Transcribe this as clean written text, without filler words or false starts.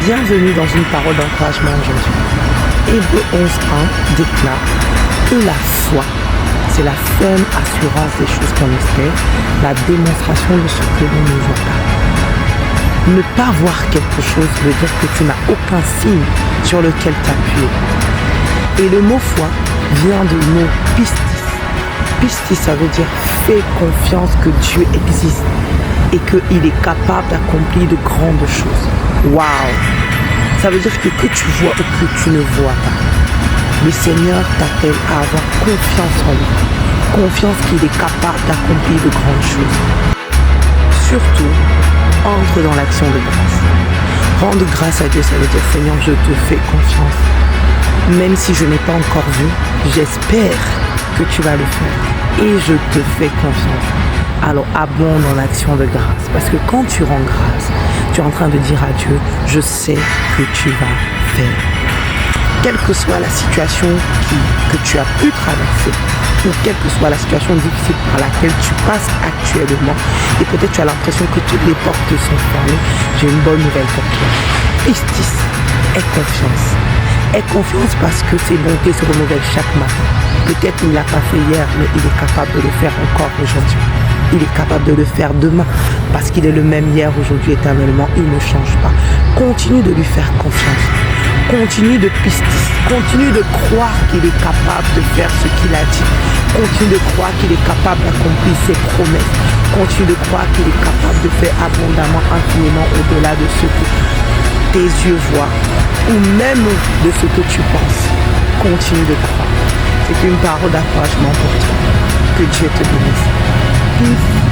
Bienvenue dans une parole d'encouragement aujourd'hui. Hébreux 11.1 déclare que la foi, c'est la ferme assurance des choses qu'on espère, la démonstration de ce que l'on ne voit pas. Ne pas voir quelque chose veut dire que tu n'as aucun signe sur lequel t'appuyer. Et le mot foi vient du mot pistis. Pistis, ça veut dire fais confiance que Dieu existe et qu'il est capable d'accomplir de grandes choses. Waouh! Ça veut dire que tu vois ou que tu ne vois pas, le Seigneur t'appelle à avoir confiance en lui. Confiance qu'il est capable d'accomplir de grandes choses. Surtout, entre dans l'action de grâce. Rendre grâce à Dieu, ça veut dire Seigneur, je te fais confiance. Même si je n'ai pas encore vu, j'espère que tu vas le faire. Et je te fais confiance. Alors abonde dans l'action de grâce. Parce que quand tu rends grâce, tu es en train de dire à Dieu, je sais que tu vas faire. Quelle que soit la situation que tu as pu traverser, ou quelle que soit la situation difficile par laquelle tu passes actuellement, et peut-être tu as l'impression que toutes les portes te sont fermées, j'ai une bonne nouvelle pour toi. Pistis, aie confiance. Aie confiance parce que ses bontés se renouvellent chaque matin. Peut-être qu'il ne l'a pas fait hier, mais il est capable de le faire encore aujourd'hui. Il est capable de le faire demain parce qu'il est le même hier, aujourd'hui, éternellement. Il ne change pas. Continue de lui faire confiance. Continue de pistis. Continue de croire qu'il est capable de faire ce qu'il a dit. Continue de croire qu'il est capable d'accomplir ses promesses. Continue de croire qu'il est capable de faire abondamment, infiniment au-delà de ce que tes yeux voient ou même de ce que tu penses. Continue de croire. C'est une parole d'encouragement pour toi. Que Dieu te bénisse. Peace.